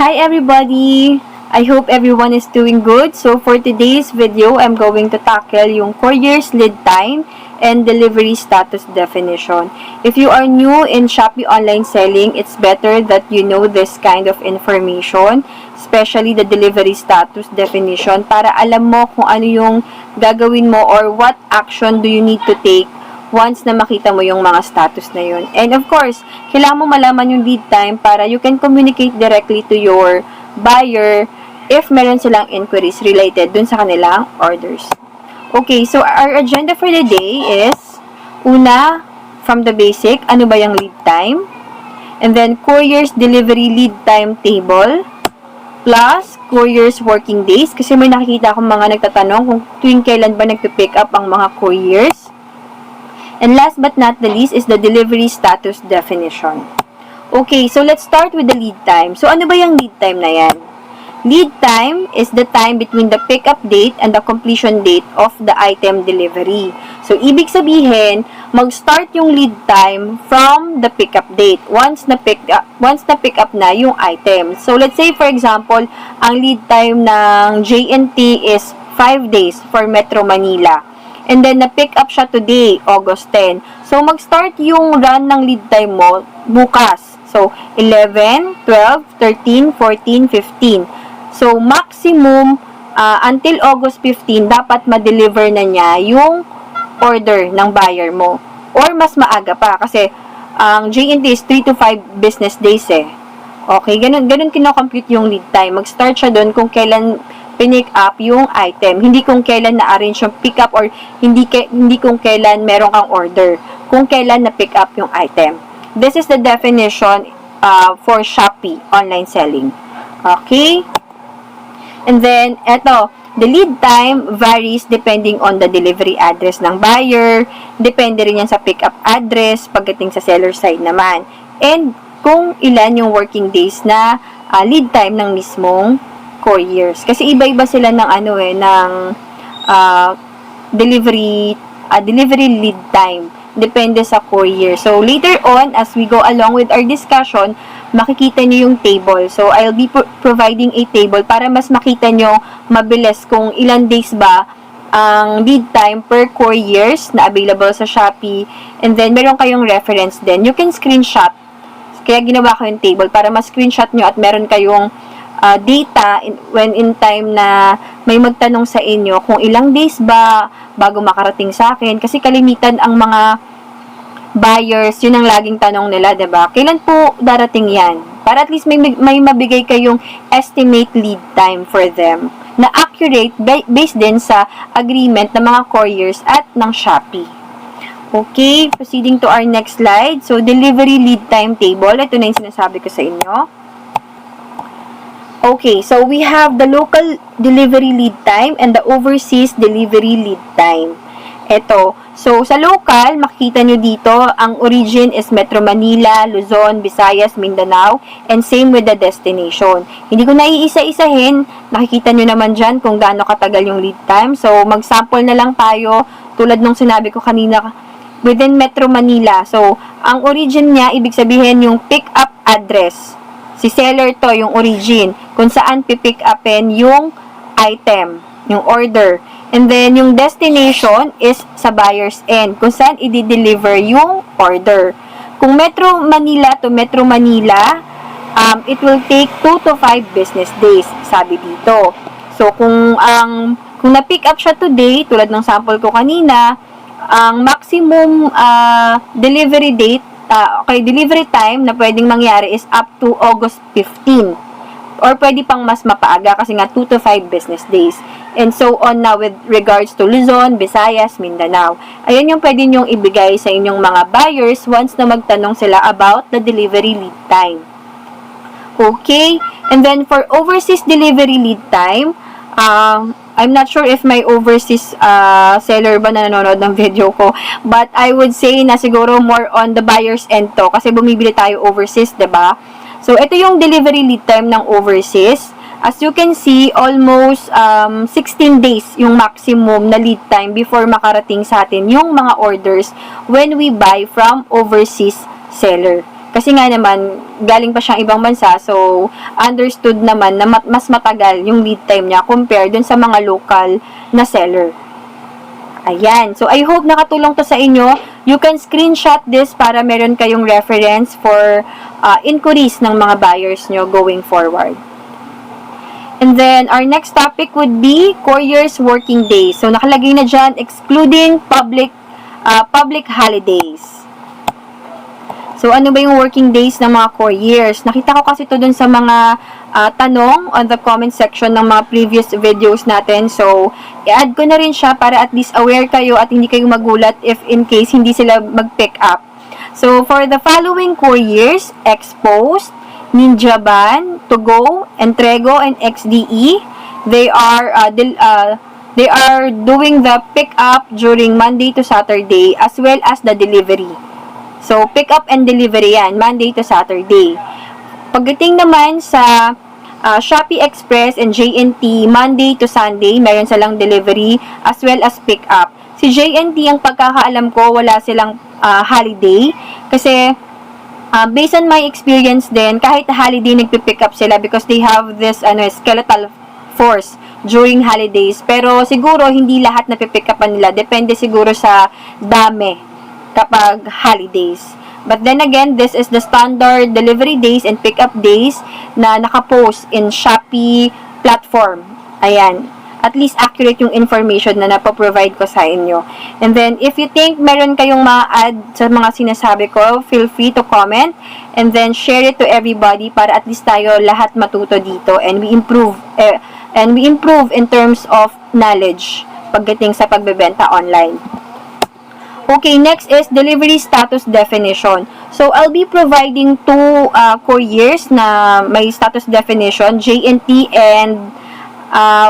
Hi everybody! I hope everyone is doing good. So for today's video, I'm going to tackle yung courier's lead time and delivery status definition. If you are new in Shopee online selling, it's better that you know this kind of information, especially the delivery status definition, para alam mo kung ano yung gagawin mo or what action do you need to take once na makita mo yung mga status na yun. And of course, kailangan mo malaman yung lead time para you can communicate directly to your buyer if meron silang inquiries related dun sa kanilang orders. Okay, so our agenda for the day is, una, from the basic, ano ba yung lead time? And then, courier's delivery lead time table, plus courier's working days, kasi may nakikita akong mga nagtatanong kung tuwing kailan ba nagpipick up ang mga couriers. And last but not the least is the delivery status definition. Okay, so let's start with the lead time. So, ano ba yung lead time na yan? Lead time is the time between the pickup date and the completion date of the item delivery. So, ibig sabihin, mag-start yung lead time from the pickup date once na pick up na yung item. So, let's say for example, ang lead time ng J&T is 5 days for Metro Manila. And then, na-pick up siya today, August 10. So, mag-start yung run ng lead time mo bukas. So, 11, 12, 13, 14, 15. So, maximum until August 15, dapat ma-deliver na niya yung order ng buyer mo. Or mas maaga pa kasi ang J&T is 3 to 5 business days eh. Okay, ganun kino-compute yung lead time. Mag-start siya doon kung kailan pinick up yung item. Hindi kung kailan na-arrange yung pick up or hindi kung kailan meron kang order. Kung kailan na-pick up yung item. This is the definition for Shopee online selling. Okay? And then, eto, the lead time varies depending on the delivery address ng buyer. Depende rin yan sa pick up address pagdating sa seller side naman. And kung ilan yung working days na lead time ng mismong couriers. Kasi iba-iba sila ng delivery lead time. Depende sa courier. So, later on, as we go along with our discussion, makikita nyo yung table. So, I'll be providing a table para mas makita nyo mabilis kung ilan days ba ang lead time per couriers na available sa Shopee. And then, meron kayong reference din. You can screenshot. Kaya ginawa ko yung table para ma-screenshot nyo at meron kayong data when in time na may magtanong sa inyo kung ilang days ba bago makarating sa akin. Kasi kalimitan ang mga buyers, yun ang laging tanong nila, diba? Kailan po darating yan? Para at least may mabigay kayong estimate lead time for them na accurate based din sa agreement ng mga couriers at ng Shopee. Okay, proceeding to our next slide. So, delivery lead time table. Ito na yung sinasabi ko sa inyo. Okay, so we have the local delivery lead time and the overseas delivery lead time. Ito, so sa local, makikita nyo dito, ang origin is Metro Manila, Luzon, Visayas, Mindanao, and same with the destination. Hindi ko na iisa-isahin, nakikita nyo naman dyan kung gaano katagal yung lead time. So, mag-sample na lang tayo, tulad nung sinabi ko kanina, within Metro Manila. So, ang origin niya, ibig sabihin yung pick-up address. Si seller to, yung origin, kung saan pipick upin yung item, yung order. And then, yung destination is sa buyer's end, kung saan i-deliver yung order. Kung Metro Manila to Metro Manila, it will take 2 to 5 business days, sabi dito. So, kung na-pick up siya today, tulad ng sample ko kanina, ang maximum delivery date, delivery time na pwedeng mangyari is up to August 15. Or pwede pang mas mapaaga kasi nga 2 to 5 business days. And so on na with regards to Luzon, Visayas, Mindanao. Ayan yung pwede nyong ibigay sa inyong mga buyers once na magtanong sila about the delivery lead time. Okay? And then for overseas delivery lead time, I'm not sure if may overseas seller ba na nanonood ng video ko. But I would say na siguro more on the buyer's end to. Kasi bumibili tayo overseas, diba? So, ito yung delivery lead time ng overseas. As you can see, almost 16 days yung maximum na lead time before makarating sa atin yung mga orders when we buy from overseas seller. Kasi nga naman, galing pa siyang ibang bansa, so understood naman na mas matagal yung lead time niya compared dun sa mga local na seller. Ayan. So, I hope nakatulong to sa inyo. You can screenshot this para meron kayong reference for inquiries ng mga buyers nyo going forward. And then, our next topic would be couriers working days. So, nakalagay na dyan, excluding public holidays. So, ano ba yung working days ng mga couriers? Nakita ko kasi to dun sa mga tanong on the comment section ng mga previous videos natin. So, i-add ko na rin siya para at least aware kayo at hindi kayo magulat if in case hindi sila mag-pick up. So, for the following couriers, Expost, Ninjaban, To Go, Entrego, and XDE, they are doing the pick up during Monday to Saturday as well as the delivery. So, pick up and delivery yan, Monday to Saturday. Pagdating naman sa Shopee Express and JNT, Monday to Sunday, meron silang delivery as well as pick up. Si JNT, ang pagkakaalam ko, wala silang holiday. Kasi, based on my experience din, kahit holiday, nagpipick up sila because they have this skeletal force during holidays. Pero, siguro, hindi lahat napipick upan nila. Depende siguro sa dami kapag holidays. But then again, this is the standard delivery days and pick-up days na nakapost in Shopee platform. Ayan. At least accurate yung information na napoprovide ko sa inyo. And then, if you think meron kayong ma-add sa mga sinasabi ko, feel free to comment and then share it to everybody para at least tayo lahat matuto dito and we improve in terms of knowledge pagdating sa pagbebenta online. Okay, next is delivery status definition. So, I'll be providing two couriers na may status definition, JNT and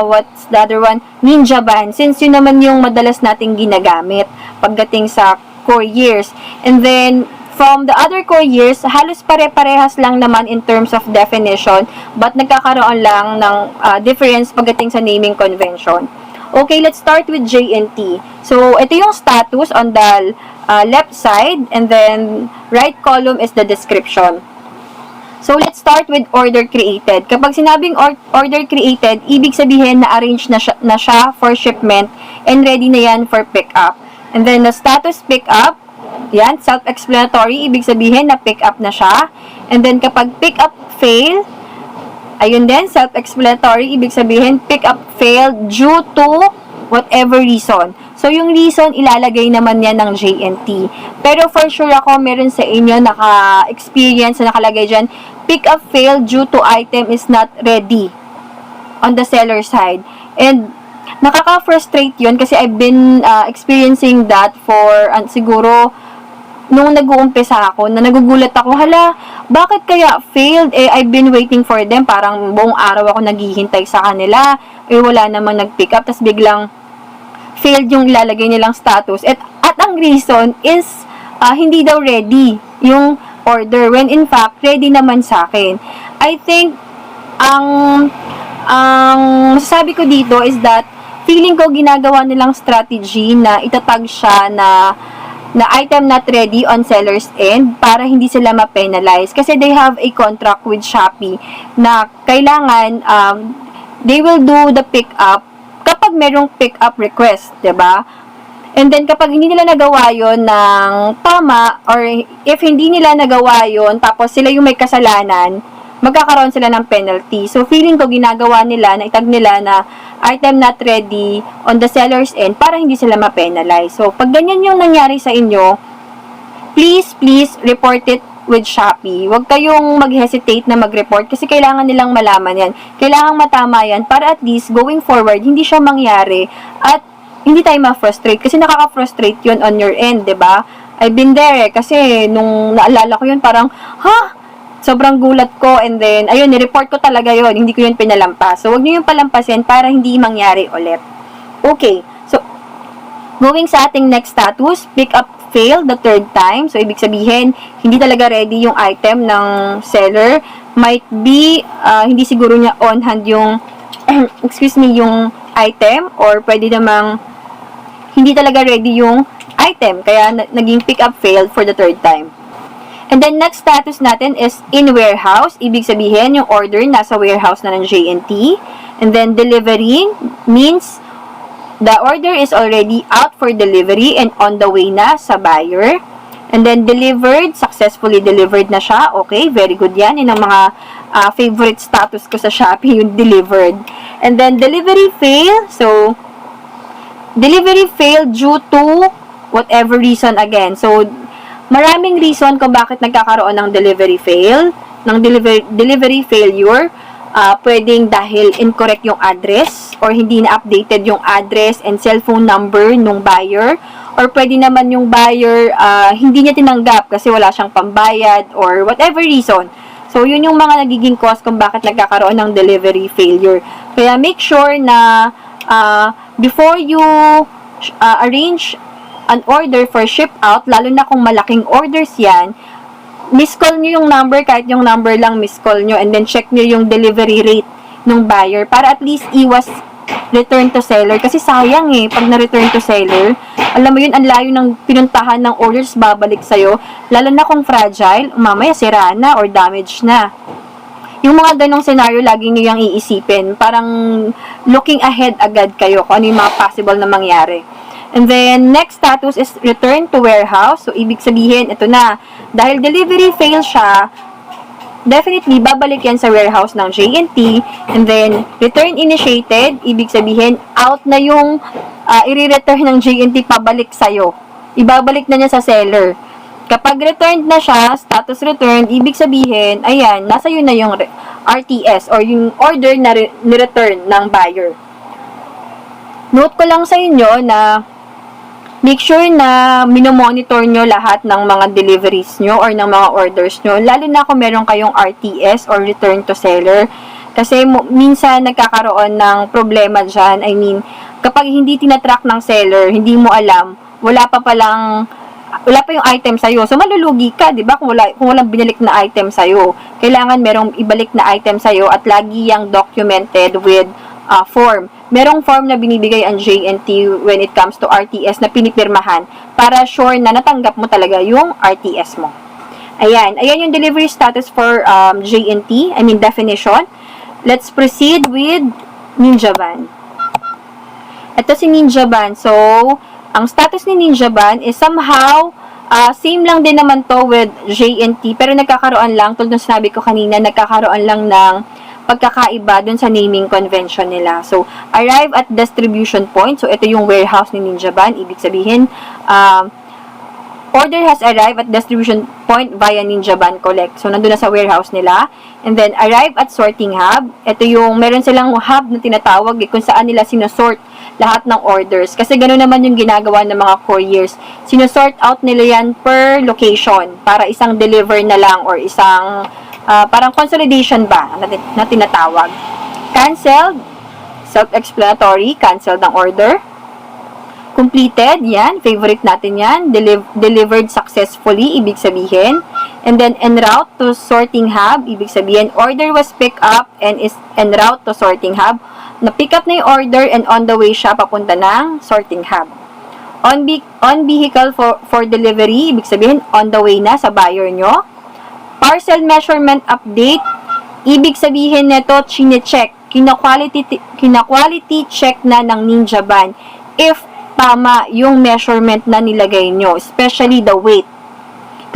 what's the other one? Ninjaban. Since yun naman yung madalas nating ginagamit pagdating sa couriers. And then, from the other couriers, halos pare-parehas lang naman in terms of definition, but nagkakaroon lang ng difference pagdating sa naming convention. Okay, let's start with JNT. So, ito yung status on the left side and then right column is the description. So, let's start with order created. Kapag sinabing order created, ibig sabihin na arrange na siya for shipment and ready na yan for pick up. And then, the status pick up, yan, self-explanatory, ibig sabihin na pick up na siya. And then, kapag pick up fail, ayun din, self-explanatory, ibig sabihin, pick up failed due to whatever reason. So, yung reason, ilalagay naman yan ng JNT. Pero for sure ako, meron sa inyo naka-experience na nakalagay dyan, pick up failed due to item is not ready on the seller side. And, nakaka-frustrate yun kasi I've been experiencing that for, siguro, nung nag-uumpisa ako, na nagugulat ako, hala, bakit kaya failed? I've been waiting for them. Parang buong araw ako naghihintay sa kanila. Wala namang nag-pick up. Tapos biglang failed yung ilalagay nilang status. At ang reason is, hindi daw ready yung order. When in fact, ready naman sa akin. I think, ang masasabi ko dito is that, feeling ko ginagawa nilang strategy na itatag siya na item not ready on seller's end para hindi sila ma-penalize. Kasi they have a contract with Shopee na kailangan they will do the pick-up kapag merong pick-up request, 'di ba? And then, kapag hindi nila nagawa yon ng tama or if hindi nila nagawa yon tapos sila yung may kasalanan, magkakaroon sila ng penalty. So, feeling ko ginagawa nila, na itag nila na item not ready on the seller's end para hindi sila ma-penalize. So, pag ganyan yung nangyari sa inyo, please report it with Shopee. Huwag kayong mag-hesitate na mag-report kasi kailangan nilang malaman yan. Kailangan matama yan para at least going forward, hindi siya mangyari at hindi tayo ma-frustrate kasi nakaka-frustrate yun on your end, 'di ba? I've been there kasi nung naalala ko yun parang, sobrang gulat ko and then, ayun, ni-report ko talaga yun. Hindi ko yun pinalampas. So, wag niyo yung palampasin para hindi mangyari ulit. Okay. So, moving sa ating next status, pick up failed the third time. So, ibig sabihin, hindi talaga ready yung item ng seller. Might be, hindi siguro niya on hand yung, yung item or pwede namang hindi talaga ready yung item. Kaya, naging pick up failed for the third time. And then, next status natin is in warehouse. Ibig sabihin, yung order nasa warehouse na ng J&T. And then, delivery means the order is already out for delivery and on the way na sa buyer. And then, delivered, successfully delivered na siya. Okay, very good yan. Yun ang mga favorite status ko sa Shopee, yung delivered. And then, delivery fail. So, delivery fail due to whatever reason again. So, maraming reason kung bakit nagkakaroon ng delivery fail, ng delivery failure. Pwedeng dahil incorrect yung address or hindi na updated yung address and cellphone number nung buyer, or pwede naman yung buyer hindi niya tinanggap kasi wala siyang pambayad or whatever reason. So, yun yung mga nagiging cause kung bakit nagkakaroon ng delivery failure. Kaya make sure na before you arrange an order for ship out, lalo na kung malaking orders yan, miss call nyo yung number, kahit yung number lang miss call nyo, and then check nyo yung delivery rate ng buyer para at least iwas return to seller. Kasi sayang pag na-return to seller, alam mo yun, ang layo ng pinuntahan ng orders babalik sa'yo, lalo na kung fragile, mamaya sira na or damage na. Yung mga ganong scenario, lagi nyo yung iisipin. Parang looking ahead agad kayo kung ano yung mga possible na mangyari. And then, next status is return to warehouse. So, ibig sabihin, ito na. Dahil delivery fail siya, definitely, babalik yan sa warehouse ng J&T. And then, return initiated, ibig sabihin, out na yung i-return ng J&T pabalik sa'yo. Ibabalik na niya sa seller. Kapag returned na siya, status returned, ibig sabihin, ayan, nasa yun na yung RTS or yung order na ni-return ng buyer. Note ko lang sa inyo na make sure na minomonitor nyo lahat ng mga deliveries nyo or ng mga orders nyo, lalo na kung meron kayong RTS or return to seller. Kasi minsan nagkakaroon ng problema dyan. I mean, kapag hindi tinatrack ng seller, hindi mo alam, wala pa yung item sa'yo. So, malulugi ka, di ba? Kung walang binalik na item sa'yo. Kailangan merong ibalik na item sa'yo at lagi yung documented with form. Merong form na binibigay ang J&T when it comes to RTS na pinipirmahan para sure na natanggap mo talaga yung RTS mo. Ayan yung delivery status for J&T, I mean definition. Let's proceed with Ninja Van. Ito si Ninja Van. So, ang status ni Ninja Van is somehow same lang din naman to with J&T, pero nagkakaroon lang, tulad ng sinabi ko kanina, nagkakaroon lang ng pagkakaiba dun sa naming convention nila. So, arrive at distribution point. So, ito yung warehouse ni Ninja Van. Ibig sabihin, order has arrived at distribution point via Ninja Van Collect. So, nandun na sa warehouse nila. And then, arrive at sorting hub. Ito yung, meron silang hub na tinatawag kung saan nila sinusort lahat ng orders. Kasi gano'n naman yung ginagawa ng mga couriers. Sinusort out nila yan per location para isang deliver na lang or isang parang consolidation ba na tinatawag. Canceled, self-explanatory, canceled ang order. Completed, yan, favorite natin yan. Delivered successfully, ibig sabihin. And then, en route to sorting hub, ibig sabihin, order was picked up and is en route to sorting hub. Na-pick up na yung order and on the way siya papunta ng sorting hub. On vehicle for delivery, ibig sabihin, on the way na sa buyer nyo. Parcel measurement update, ibig sabihin nito, chine-check, kina-quality check na ng Ninja Van if tama yung measurement na nilagay nyo, especially the weight.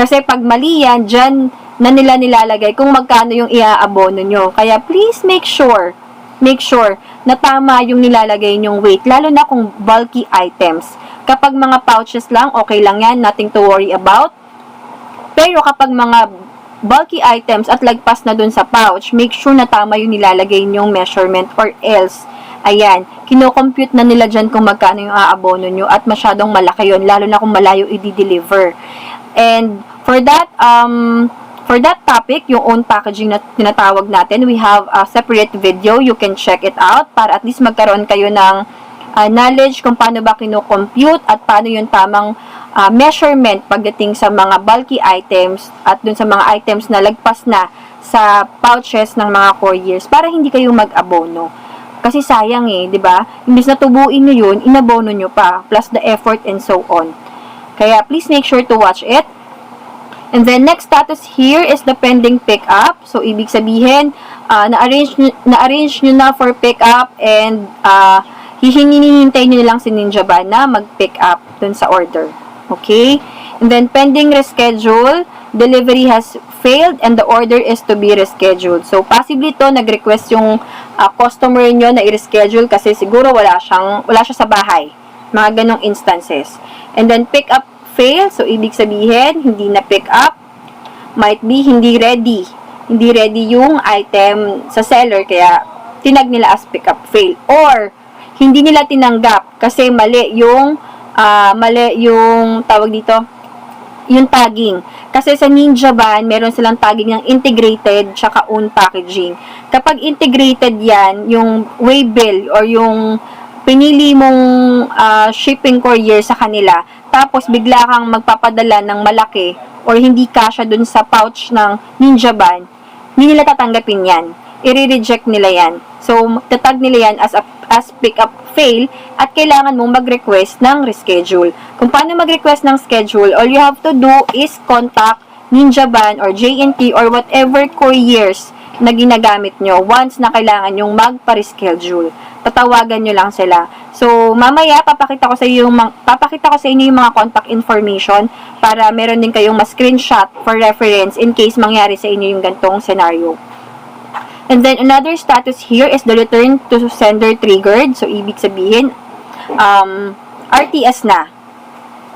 Kasi pag mali yan, dyan na nila nilalagay kung magkano yung iaabono nyo. Kaya please make sure na tama yung nilalagay nyong weight, lalo na kung bulky items. Kapag mga pouches lang, okay lang yan, nothing to worry about. Pero kapag mga bulky items at lagpas na dun sa pouch, make sure na tama yung nilalagay nyong measurement or else, ayan, kino-compute na nila dyan kung magkano yung aabono nyo at masyadong malaki yun, lalo na kung malayo i-deliver. And for that topic, yung own packaging na tinatawag natin, we have a separate video. You can check it out para at least magkaroon kayo ng knowledge kung paano ba kino-compute at paano yung tamang measurement pagdating sa mga bulky items at dun sa mga items na lagpas na sa pouches ng mga couriers para hindi kayo mag-abono. Kasi sayang di ba? Imbis na tubuin nyo yun, inabono nyo pa, plus the effort and so on. Kaya please make sure to watch it. And then, next status here is the pending pick-up. So, ibig sabihin, na-arrange nyo na for pick-up and hihinihintay nyo lang si Ninja Van na mag-pick up dun sa order. Okay? And then, pending reschedule, delivery has failed and the order is to be rescheduled. So, possibly to nag-request yung customer nyo na i-reschedule kasi siguro wala siya sa bahay. Mga ganong instances. And then, pick up fail. So, ibig sabihin, hindi na pick up. Might be, hindi ready. Hindi ready yung item sa seller kaya tinag nila as pick up fail. Or, hindi nila tinanggap kasi mali yung tawag dito, yung tagging. Kasi sa Ninja Van, meron silang tagging ng integrated tsaka own packaging. Kapag integrated yan, yung waybill or yung pinili mong shipping courier sa kanila, tapos bigla kang magpapadala ng malaki or hindi kasya dun sa pouch ng Ninja Van, hindi nila tatanggapin yan. I-reject nila yan. So, tatag nila yan as pick up fail at kailangan mong mag-request ng reschedule. Kung paano mag-request ng schedule, all you have to do is contact Ninja Van or JNT or whatever couriers na ginagamit nyo once na kailangan yung magpa-reschedule. Tatawagan nyo lang sila. So, mamaya, papakita ko sa inyo yung mga contact information para meron din kayong ma-screenshot for reference in case mangyari sa inyo yung gantong scenario. And then, another status here is the return to sender triggered. So, ibig sabihin, RTS na.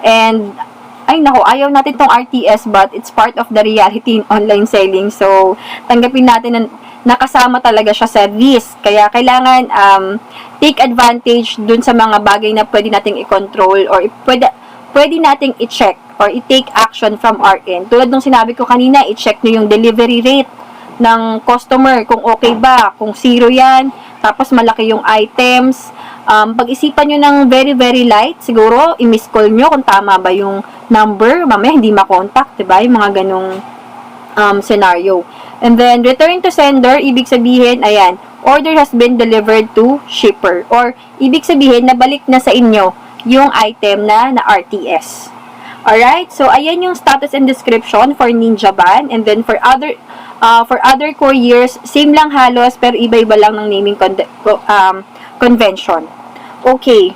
And, ay nako, ayaw natin tong RTS but it's part of the reality in online selling. So, tanggapin natin na nakasama talaga siya sa risk. Kaya, kailangan take advantage dun sa mga bagay na pwede nating i-control or pwede nating i-check or i-take action from our end. Tulad nung sinabi ko kanina, i-check nyo yung delivery rate ng customer, kung okay ba, kung zero yan, tapos malaki yung items. Pag-isipan nyo ng very, very light, siguro, i-miss call nyo kung tama ba yung number, mamaya hindi makontak, diba? Yung mga ganong scenario. And then, return to sender, ibig sabihin, ayan, order has been delivered to shipper. Or, ibig sabihin, nabalik na sa inyo yung item na RTS. Alright? So, ayan yung status and description for Ninja Van. And then, for other couriers, same lang halos, pero iba-iba lang ng naming convention. Okay.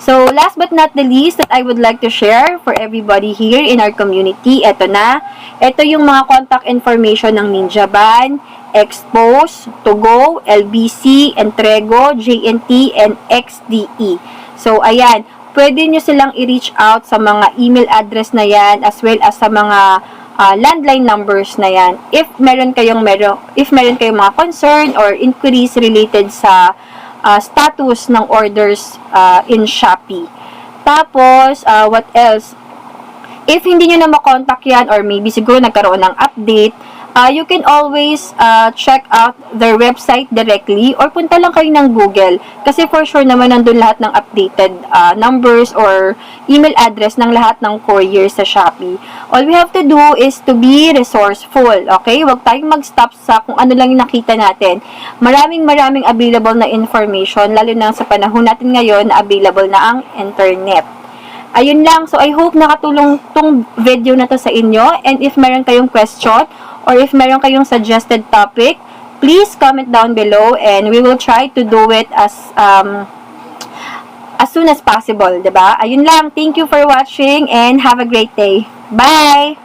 So, last but not the least that I would like to share for everybody here in our community, eto na. Ito yung mga contact information ng Ninja Van, Expose, Togo, LBC, Entrego, JNT, and XDE. So, ayan. Pwede nyo silang i-reach out sa mga email address na yan as well as sa mga landline numbers na yan if meron kayong mga concern or inquiries related sa status ng orders in Shopee. Tapos, what else? If hindi nyo na makontak yan or maybe siguro nagkaroon ng update, you can always check out their website directly or punta lang kayo ng Google kasi for sure naman nandun lahat ng updated numbers or email address ng lahat ng couriers sa Shopee. All we have to do is to be resourceful, okay? Huwag tayong mag-stop sa kung ano lang yung nakita natin. Maraming available na information, lalo na sa panahon natin ngayon na available na ang internet. Ayun lang. So, I hope nakatulong tong video na to sa inyo. And if meron kayong question or if meron kayong suggested topic, please comment down below and we will try to do it as soon as possible, diba? Ayun lang. Thank you for watching and have a great day. Bye!